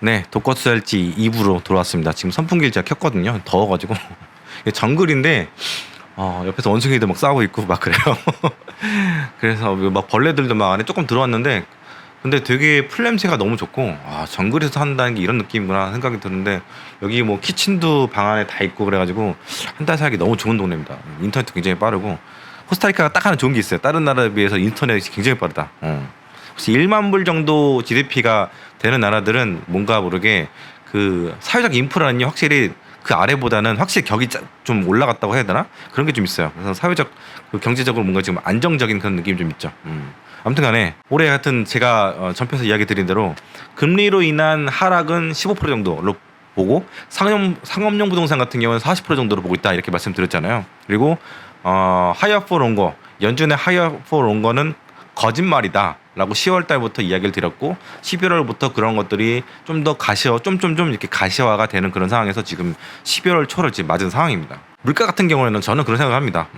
네, 독거수살지 2부로 돌아왔습니다. 지금 선풍기를 제가 켰거든요. 더워가지고 이게 정글인데 옆에서 원숭이들 막 싸우고 있고 막 그래요. 그래서 막 벌레들도 막 안에 조금 들어왔는데 근데 되게 풀냄새가 너무 좋고 정글에서 한다는 게 이런 느낌이구나 생각이 드는데 여기 뭐 키친도 방 안에 다 있고 그래가지고 한 달 살기 너무 좋은 동네입니다. 인터넷도 굉장히 빠르고 코스타리카가 딱 하나 좋은 게 있어요. 다른 나라에 비해서 인터넷이 굉장히 빠르다. 혹시 1만 불 정도 GDP가 되는 나라들은 뭔가 모르게 그 사회적 인프라는 확실히 그 아래보다는 확실히 격이 좀 올라갔다고 해야 되나? 그런 게 좀 있어요. 그래서 사회적 그 경제적으로 뭔가 지금 안정적인 그런 느낌이 좀 있죠. 아무튼 간에 올해 하여튼 제가 전편에서 이야기 드린 대로 금리로 인한 하락은 15% 정도로 보고 상업용 부동산 같은 경우는 40% 정도로 보고 있다 이렇게 말씀드렸잖아요. 그리고 하이어 포 롱거 연준의 하이어 포 롱거는 거짓말이다 라고 10월 달부터 이야기를 드렸고 11월부터 그런 것들이 좀 더 좀 이렇게 가시화가 되는 그런 상황에서 지금 12월 초를 지금 맞은 상황입니다. 물가 같은 경우에는 저는 그런 생각을 합니다.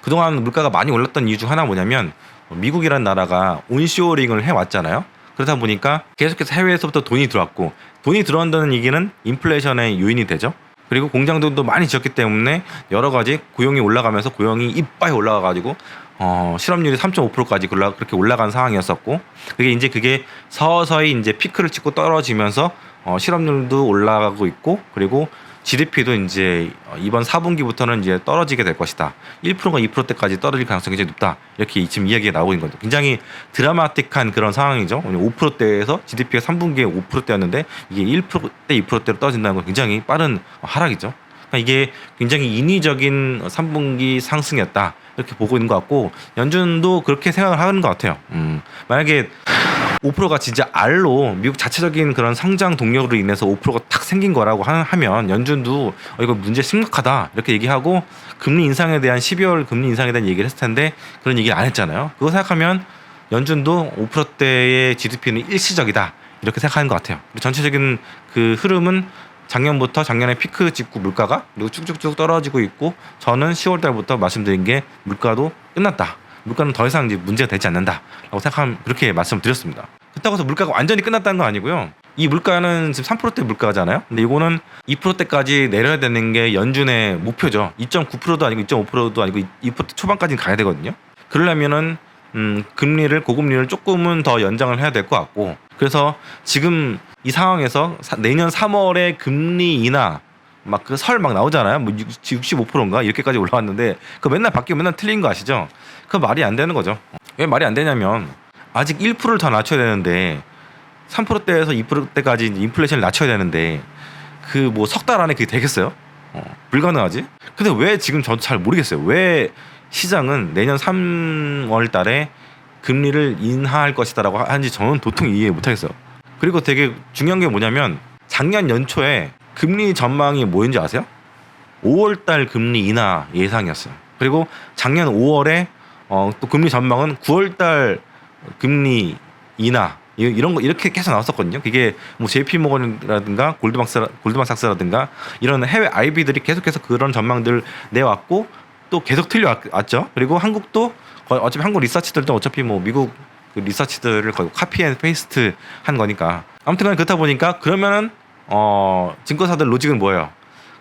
그동안 물가가 많이 올랐던 이유 중 하나 뭐냐면 미국이라는 나라가 온쇼어링을 해왔잖아요. 그러다 보니까 계속해서 해외에서부터 돈이 들어왔고 돈이 들어온다는 얘기는 인플레이션의 요인이 되죠. 그리고 공장들도 많이 지었기 때문에 여러 가지 고용이 올라가면서 고용이 이빠이 올라가가지고 실업률이 3.5%까지 그렇게 올라간 상황이었었고 그게 서서히 이제 피크를 찍고 떨어지면서 실업률도 올라가고 있고 그리고 GDP도 이제 이번 4분기부터는 이제 떨어지게 될 것이다. 1%가 2%대까지 떨어질 가능성이 굉장히 높다. 이렇게 지금 이야기가 나오고 있는 거죠. 굉장히 드라마틱한 그런 상황이죠. 5%대에서 GDP가 3분기에 5%대였는데 이게 1%대 2%대로 떨어진다는 건 굉장히 빠른 하락이죠. 그러니까 이게 굉장히 인위적인 3분기 상승이었다. 이렇게 보고 있는 것 같고 연준도 그렇게 생각을 하는 것 같아요. 만약에 5%가 진짜 R로 미국 자체적인 그런 성장 동력으로 인해서 5%가 탁 생긴 거라고 하면 연준도 이거 문제 심각하다 이렇게 얘기하고 금리 인상에 대한 12월 금리 인상에 대한 얘기를 했을 텐데 그런 얘기를 안 했잖아요. 그거 생각하면 연준도 5%대의 GDP는 일시적이다 이렇게 생각하는 것 같아요. 전체적인 그 흐름은 작년에 피크 찍고 물가가 그리고 쭉쭉쭉 떨어지고 있고 저는 10월 달부터 말씀드린 게 물가도 끝났다. 물가는 더 이상 이제 문제가 되지 않는다라고 생각하면 그렇게 말씀드렸습니다. 그렇다고 해서 물가가 완전히 끝났다는 건 아니고요. 이 물가는 지금 3%대 물가잖아요. 근데 이거는 2%대까지 내려야 되는 게 연준의 목표죠. 2.9%도 아니고 2.5%도 아니고 2% 초반까지는 가야 되거든요. 그러려면은 고금리를 조금은 더 연장을 해야 될 것 같고 그래서 지금 이 상황에서 내년 3월에 금리 인하 막 그 설 막 나오잖아요. 뭐 65%인가 이렇게까지 올라왔는데 그 맨날 바뀌고 맨날 틀린 거 아시죠? 그 말이 안 되는 거죠. 왜 말이 안 되냐면 아직 1%를 더 낮춰야 되는데 3%대에서 2%대까지 인플레이션을 낮춰야 되는데 그 뭐 석 달 안에 그게 되겠어요? 불가능하지. 근데 왜 지금 저도 잘 모르겠어요. 왜 시장은 내년 3월 달에 금리를 인하할 것이다라고 하는지 저는 도통 이해 못하겠어요. 그리고 되게 중요한 게 뭐냐면 작년 연초에 금리 전망이 뭐인지 아세요? 5월 달 금리 인하 예상이었어요. 그리고 작년 5월에 또 금리 전망은 9월 달 금리 인하 이런 거 이렇게 계속 나왔었거든요. 그게 뭐 JP 모건이라든가 골드만삭스라든가 이런 해외 IB들이 계속해서 그런 전망들 내왔고 또 계속 틀려왔죠. 그리고 한국도 어차피 한국 리서치들도 어차피 뭐 미국 그 리서치들을 거의 카피 앤 페이스트 한 거니까 아무튼간 그렇다 보니까 그러면은 증권사들 로직은 뭐예요?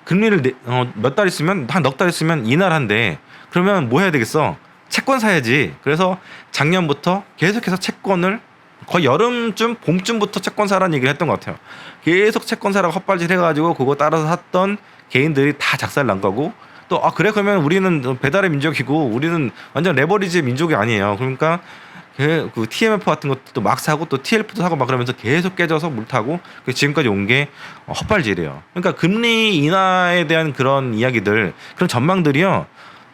금리를 몇 달 있으면 한 넉 달 있으면 인하를 한대. 그러면 뭐 해야 되겠어? 채권 사야지. 그래서 작년부터 계속해서 채권을 거의 여름쯤 봄쯤부터 채권 사라는 얘기를 했던 것 같아요. 계속 채권 사라고 헛발질 해가지고 그거 따라서 샀던 개인들이 다 작살 난 거고 또 그래 그러면 우리는 배달의 민족이고 우리는 완전 레버리지 민족이 아니에요. 그러니까 그 TMF 같은 것도 막 사고 또 TLF도 사고 막 그러면서 계속 깨져서 물 타고 지금까지 온 게 헛발질이에요. 그러니까 금리 인하에 대한 그런 이야기들 그런 전망들이요.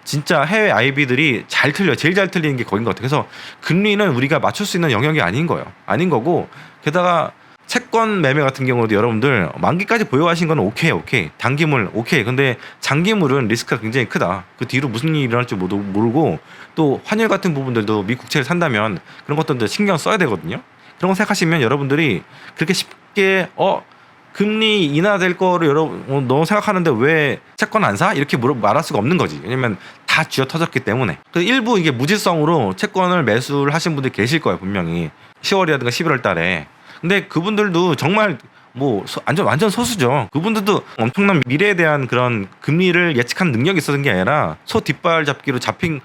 진짜 해외 IB들이 잘 틀려요. 제일 잘 틀리는 게 거긴 것 같아요. 그래서 금리는 우리가 맞출 수 있는 영역이 아닌 거예요. 아닌 거고 게다가 채권 매매 같은 경우도 여러분들 만기까지 보유하신 건 오케이 단기물 오케이. 근데 장기물은 리스크가 굉장히 크다. 그 뒤로 무슨 일이 일어날지 모르고 또 환율 같은 부분들도 미 국채를 산다면 그런 것들도 신경 써야 되거든요. 그런 거 생각하시면 여러분들이 그렇게 쉽게 금리 인하될 거를 여러분 너무 생각하는데 왜 채권 안 사? 이렇게 말할 수가 없는 거지. 왜냐면 다 쥐어 터졌기 때문에. 그래서 일부 이게 무질성으로 채권을 매수를 하신 분들 계실 거예요. 분명히 10월이라든가 11월 달에. 근데 그분들도 정말 뭐 완전 소수죠. 그분들도 엄청난 미래에 대한 그런 금리를 예측하는 능력이 있었던 게 아니라 소 뒷발 잡기로 잡힌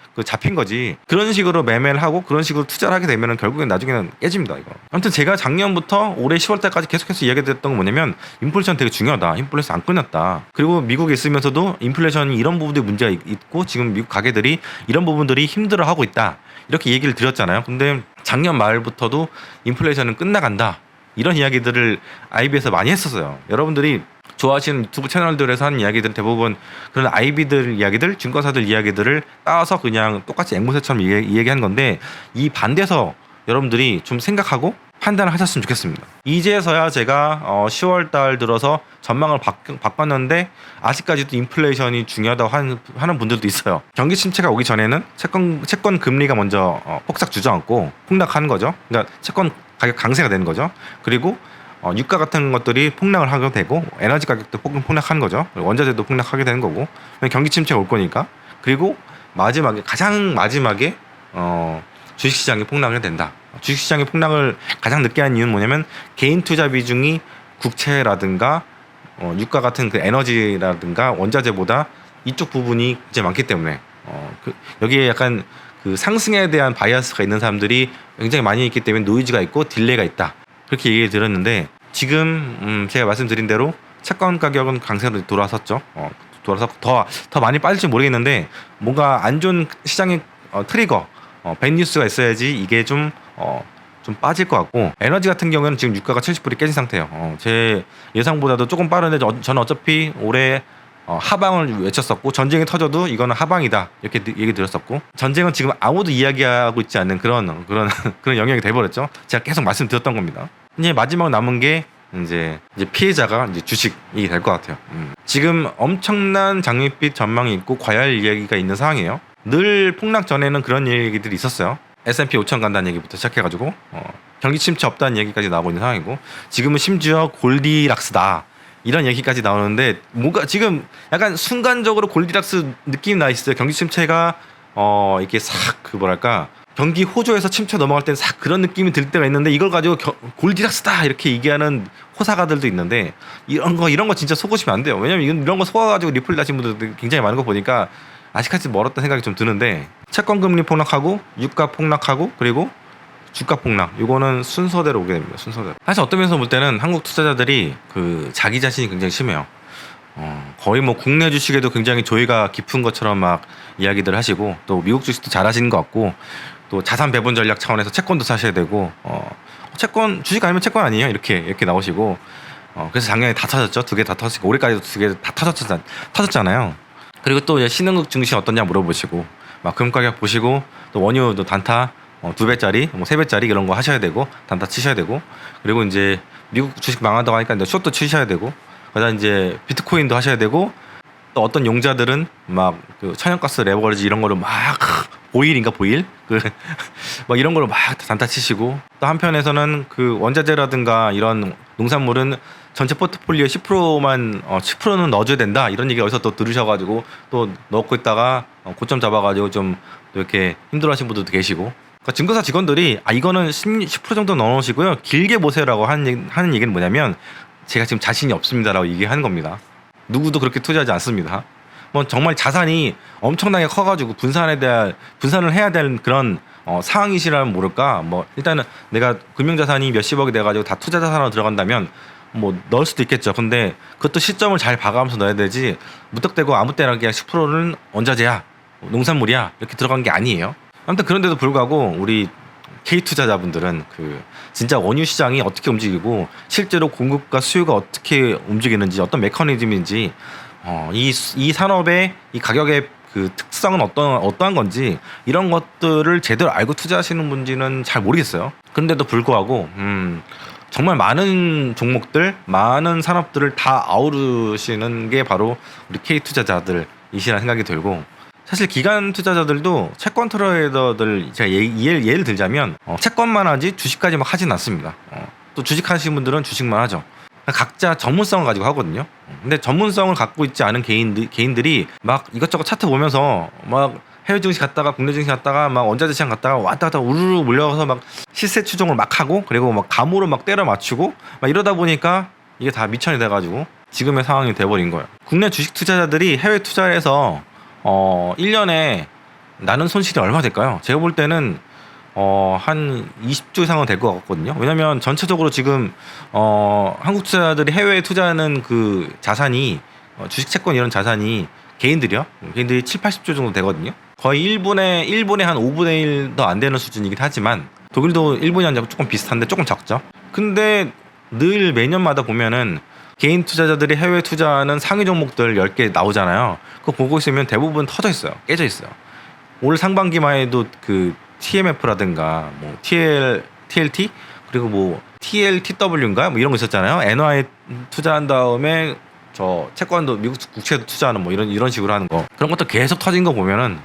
거지. 그런 식으로 매매를 하고 그런 식으로 투자를 하게 되면 결국엔 나중에는 깨집니다. 이거. 아무튼 제가 작년부터 올해 10월달까지 계속해서 이야기했던 건 뭐냐면 인플레이션 되게 중요하다. 인플레이션 안 끝났다. 그리고 미국에 있으면서도 인플레이션이 이런 부분들이 문제가 있고 지금 미국 가게들이 이런 부분들이 힘들어하고 있다. 이렇게 얘기를 드렸잖아요. 근데 작년 말부터도 인플레이션은 끝나간다. 이런 이야기들을 IB에서 많이 했었어요. 여러분들이 좋아하시는 유튜브 채널들에서 하는 이야기들 대부분 그런 IB들 이야기들, 증권사들 이야기들을 따서 그냥 똑같이 앵무새처럼 이야기한 건데 이 반대에서 여러분들이 좀 생각하고 판단을 하셨으면 좋겠습니다. 이제서야 제가 10월 달 들어서 전망을 바꿨는데 아직까지도 인플레이션이 중요하다고 하는 분들도 있어요. 경기 침체가 오기 전에는 채권 금리가 먼저 폭삭 주저앉고 폭락하는 거죠. 그러니까 채권 가격 강세가 되는 거죠. 그리고 유가 같은 것들이 폭락을 하게 되고 에너지 가격도 폭락하는 거죠. 원자재도 폭락하게 되는 거고 경기 침체가 올 거니까. 그리고 가장 마지막에 주식시장이 폭락을 된다. 주식시장이 폭락을 가장 늦게 한 이유는 뭐냐면 개인 투자 비중이 국채라든가 유가 같은 그 에너지라든가 원자재보다 이쪽 부분이 이제 많기 때문에 여기에 약간 그 상승에 대한 바이어스가 있는 사람들이 굉장히 많이 있기 때문에 노이즈가 있고 딜레이가 있다. 그렇게 얘기를 들었는데 지금 제가 말씀드린 대로 채권 가격은 강세로 돌아섰죠. 돌아서 더 많이 빠질지 모르겠는데 뭔가 안 좋은 시장의 트리거 밴뉴스가 있어야지 이게 좀 빠질 것 같고 에너지 같은 경우는 지금 유가가 70불이 깨진 상태예요. 제 예상보다도 조금 빠른데 저는 어차피 올해 하방을 외쳤었고 전쟁이 터져도 이거는 하방이다 이렇게 얘기 드렸었고 전쟁은 지금 아무도 이야기하고 있지 않는 그런 영역이 돼버렸죠. 제가 계속 말씀드렸던 겁니다. 이제 마지막 남은 게 이제 피해자가 이제 주식이 될 것 같아요. 지금 엄청난 장밋빛 전망이 있고 과열 이야기가 있는 상황이에요. 늘 폭락 전에는 그런 얘기들이 있었어요. S&P 5천 간다는 얘기부터 시작해가지고 경기 침체 없다는 얘기까지 나오고 있는 상황이고 지금은 심지어 골디락스다 이런 얘기까지 나오는데 뭔가 지금 약간 순간적으로 골디락스 느낌이 나 있어요. 경기 침체가 이렇게 싹 뭐랄까 경기 호조에서 침체 넘어갈 때는 싹 그런 느낌이 들 때가 있는데 이걸 가지고 골디락스다 이렇게 얘기하는 호사가들도 있는데 이런 거 진짜 속으시면 안 돼요. 왜냐면 이런 거 속아가지고 리플 다신 분들도 굉장히 많은 거 보니까 아직까지 멀었다는 생각이 좀 드는데 채권 금리 폭락하고 유가 폭락하고 그리고 주가 폭락 이거는 순서대로 오게 됩니다. 순서대로. 사실 어떤 면에서 볼 때는 한국 투자자들이 그 자기 자신이 굉장히 심해요. 거의 뭐 국내 주식에도 굉장히 조예가 깊은 것처럼 막 이야기들 하시고 또 미국 주식도 잘 하시는 것 같고 또 자산 배분 전략 차원에서 채권도 사셔야 되고 채권 주식 아니면 채권 아니에요 이렇게 나오시고 그래서 작년에 다 터졌죠. 2개 다 터졌고 올해까지도 2개 다 터졌잖아요. 그리고 또 신흥국 증시 어떠냐 물어보시고 막 금가격 보시고 또 원유도 단타 2배짜리 뭐 3배짜리 이런 거 하셔야 되고 단타 치셔야 되고 그리고 이제 미국 주식 망한다고 하니까 이제 숏도 치셔야 되고 그다음 이제 비트코인도 하셔야 되고 또 어떤 용자들은 막 그 천연가스 레버리지 이런 거를 막 보일 막 이런 거를 막 단타 치시고 또 한편에서는 그 원자재라든가 이런 농산물은 전체 포트폴리오 10%만 10%는 넣어줘야 된다 이런 얘기 어디서 또 들으셔가지고 또 넣고 있다가 고점 잡아가지고 좀 이렇게 힘들어하시는 분들도 계시고 그러니까 증권사 직원들이 이거는 10% 정도 넣어놓으시고요 길게 보세요라고 하는 얘기는 뭐냐면 제가 지금 자신이 없습니다라고 얘기하는 겁니다. 누구도 그렇게 투자하지 않습니다. 뭐 정말 자산이 엄청나게 커가지고 분산을 해야 될 그런 상황이시라면 모를까. 뭐 일단은 내가 금융자산이 몇십억이 돼가지고 다 투자자산으로 들어간다면 뭐 넣을 수도 있겠죠. 근데 그것도 시점을 잘 봐가면서 넣어야 되지 무턱대고 아무 때나 그냥 10%는 원자재야, 농산물이야 이렇게 들어간 게 아니에요. 아무튼 그런데도 불구하고 우리 K투자자분들은 그 진짜 원유 시장이 어떻게 움직이고 실제로 공급과 수요가 어떻게 움직이는지 어떤 메커니즘인지 이 산업의 이 가격의 그 특성은 어떠한 건지 이런 것들을 제대로 알고 투자하시는 분인지는 잘 모르겠어요. 그런데도 불구하고 정말 많은 종목들, 많은 산업들을 다 아우르시는 게 바로 우리 K투자자들이시라는 생각이 들고 사실 기관 투자자들도 채권 트레이더들 제가 예를 들자면 채권만 하지 주식까지 막 하진 않습니다. 또 주식 하시는 분들은 주식만 하죠. 각자 전문성을 가지고 하거든요. 근데 전문성을 갖고 있지 않은 개인들이 막 이것저것 차트 보면서 막 해외 증시 갔다가 국내 증시 갔다가 막 원자재 시장 갔다가 왔다 갔다 우르르 몰려가서 막 시세 추종을 막 하고 그리고 막 감으로 막 때려 맞추고 막 이러다 보니까 이게 다 미천이 돼가지고 지금의 상황이 돼버린 거예요. 국내 주식 투자자들이 해외 투자를 해서 1년에 나는 손실이 얼마 될까요? 제가 볼 때는 한 20조 이상은 될 것 같거든요. 왜냐면 전체적으로 지금 한국 투자자들이 해외에 투자하는 그 자산이 주식 채권 이런 자산이 개인들이 7, 80조 정도 되거든요. 거의 일본의 한 5분의 1도 안 되는 수준이긴 하지만 독일도 일본이랑 조금 비슷한데 조금 적죠. 근데 늘 매년마다 보면은 개인 투자자들이 해외 투자하는 상위 종목들 10개 나오잖아요. 그거 보고 있으면 대부분 터져 있어요. 깨져 있어요. 올 상반기만 해도 그 TMF라든가 뭐 TLT 그리고 뭐 TLTW인가 뭐 이런 거 있었잖아요. 엔화에 투자한 다음에 저 채권도 미국 국채도 투자하는 뭐 이런 식으로 하는 거 그런 것도 계속 터진 거 보면은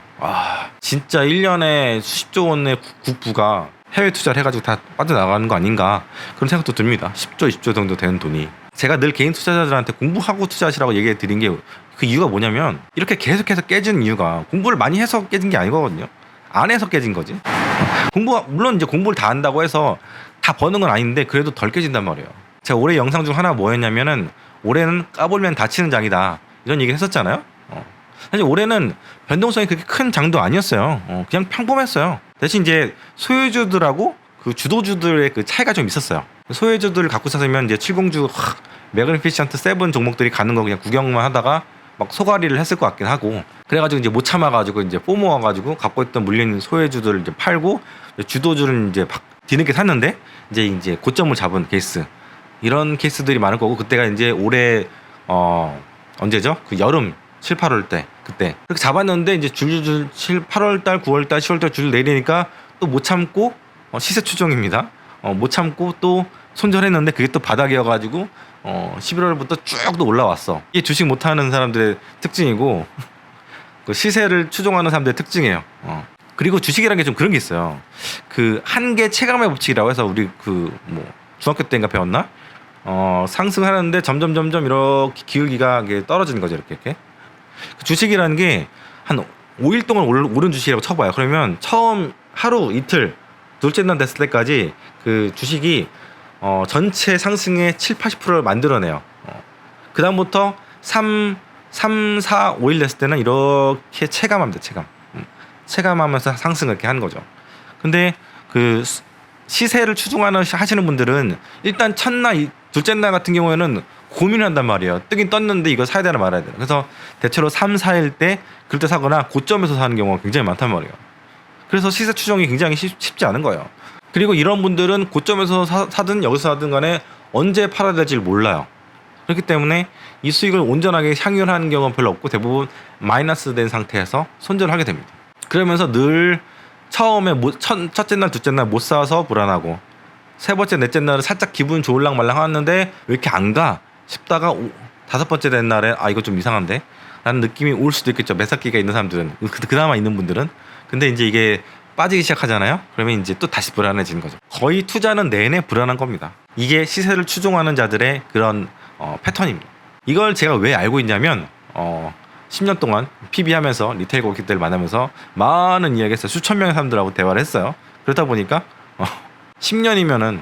진짜 1년에 수십조 원의 국부가 해외 투자를 해가지고 다 빠져나가는 거 아닌가 그런 생각도 듭니다. 10조 20조 정도 되는 돈이. 제가 늘 개인 투자자들한테 공부하고 투자하시라고 얘기해 드린 게 그 이유가 뭐냐면 이렇게 계속해서 깨지는 이유가 공부를 많이 해서 깨진 게 아니거든요. 안 해서 깨진 거지. 물론 이제 공부를 다 한다고 해서 다 버는 건 아닌데 그래도 덜 깨진단 말이에요. 제가 올해 영상 중 하나 뭐였냐면은 올해는 까불면 다치는 장이다 이런 얘기를 했었잖아요. 사실 올해는 변동성이 그렇게 큰 장도 아니었어요. 그냥 평범했어요. 대신 이제 소유주들하고 그 주도주들의 그 차이가 좀 있었어요. 소유주들을 갖고 있었으면 이제 70주 매그니피션트 7 종목들이 가는 거 그냥 구경만 하다가 막 소가리를 했을 것 같긴 하고 그래가지고 이제 못 참아가지고 이제 뽀모 와가지고 갖고 있던 물린 소유주들을 이제 팔고 주도주를 이제 뒤늦게 샀는데 이제 고점을 잡은 케이스 이런 케이스들이 많을 거고 그때가 이제 올해 언제죠? 그 여름 7, 8월 때 그때 그렇게 잡았는데 이제 줄줄줄 8월 달, 9월 달, 10월 달 줄 내리니까 또 못 참고 시세 추종입니다. 못 참고 또 손절했는데 그게 또 바닥이어가지고 11월부터 쭉 또 올라왔어. 이게 주식 못하는 사람들의 특징이고 그 시세를 추종하는 사람들의 특징이에요. 그리고 주식이라는 게 좀 그런 게 있어요. 그 한계 체감의 법칙이라고 해서 우리 그 뭐 중학교 때인가 배웠나? 상승하는데 점점 이렇게 기울기가 떨어지는 거죠. 이렇게. 그 주식이라는 게 한 5일 동안 오른 주식이라고 쳐봐요. 그러면 처음 하루 이틀 둘째 날 됐을 때까지 그 주식이 전체 상승의 7, 80%를 만들어내요. 그 다음부터 3, 4, 5일 됐을 때는 이렇게 체감합니다. 체감하면서 상승을 이렇게 하는 거죠. 근데 그 시세를 하시는 분들은 일단 첫날, 둘째 날 같은 경우에는 고민을 한단 말이에요. 뜨긴 떴는데 이거 사야 되나 말아야 되나. 그래서 대체로 3, 4일 때 그럴 때 사거나 고점에서 사는 경우가 굉장히 많단 말이에요. 그래서 시세 추정이 굉장히 쉽지 않은 거예요. 그리고 이런 분들은 고점에서 사든 여기서 사든 간에 언제 팔아야 될지 몰라요. 그렇기 때문에 이 수익을 온전하게 향유하는 경우는 별로 없고 대부분 마이너스 된 상태에서 손절을 하게 됩니다. 그러면서 늘 처음에 첫째 날, 둘째 날 못 사서 불안하고 세 번째, 넷째 날은 살짝 기분 좋을랑 말랑 하는데 왜 이렇게 안 가? 싶다가 다섯 번째 된 날에 이거 좀 이상한데? 라는 느낌이 올 수도 있겠죠. 매사기가 있는 사람들은. 그나마 있는 분들은. 근데 이제 이게 빠지기 시작하잖아요. 그러면 이제 또 다시 불안해지는 거죠. 거의 투자는 내내 불안한 겁니다. 이게 시세를 추종하는 자들의 그런 패턴입니다. 이걸 제가 왜 알고 있냐면 10년 동안 PB 하면서 리테일 고객들 만나면서 많은 이야기했어요. 수천 명의 사람들하고 대화를 했어요. 그러다 보니까 10년이면은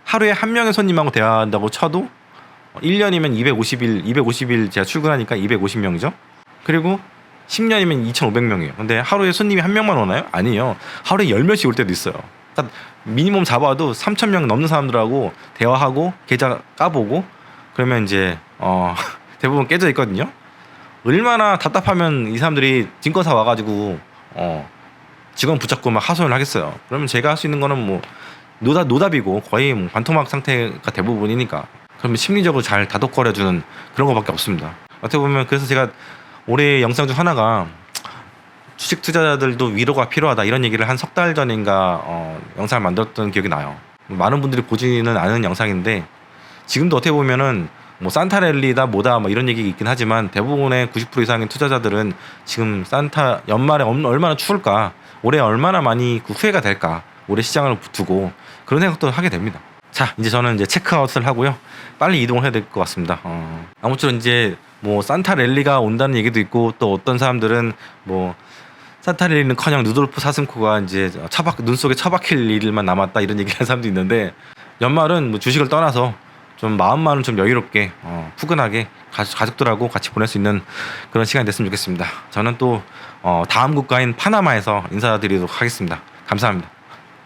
하루에 한 명의 손님하고 대화한다고 쳐도 1년이면 250일 제가 출근하니까 250명이죠. 그리고 10년이면 2,500명이에요. 근데 하루에 손님이 한 명만 오나요? 아니에요. 하루에 10명씩 올 때도 있어요. 그러니까 미니멈 잡아도 3,000명 넘는 사람들하고 대화하고 계좌 까보고 그러면 이제 대부분 깨져 있거든요. 얼마나 답답하면 이 사람들이 증권사 와가지고 직원 붙잡고 막 하소연을 하겠어요. 그러면 제가 할 수 있는 거는 뭐 노답이고 거의 뭐 반토막 상태가 대부분이니까 그러면 심리적으로 잘 다독거려주는 그런 거밖에 없습니다. 어떻게 보면 그래서 제가 올해 영상 중 하나가 주식 투자자들도 위로가 필요하다 이런 얘기를 한 석 달 전인가 영상을 만들었던 기억이 나요. 많은 분들이 보지는 않은 영상인데 지금도 어떻게 보면은 뭐 산타랠리다 뭐다 뭐 이런 얘기 있긴 하지만 대부분의 90% 이상의 투자자들은 지금 산타 연말에 얼마나 추울까 올해 얼마나 많이 그 후회가 될까 올해 시장을 두고 그런 생각도 하게 됩니다. 자 이제 저는 이제 체크아웃을 하고요 빨리 이동을 해야 될 것 같습니다. 아무쪼록 이제 뭐 산타랠리가 온다는 얘기도 있고 또 어떤 사람들은 뭐 산타랠리는커녕 루돌프 사슴코가 이제 눈 속에 처박힐 일만 남았다 이런 얘기를 하는 사람도 있는데 연말은 뭐 주식을 떠나서 좀 마음만은 좀 여유롭게 푸근하게 가족들하고 같이 보낼 수 있는 그런 시간이 됐으면 좋겠습니다. 저는 또 다음 국가인 파나마에서 인사드리도록 하겠습니다. 감사합니다.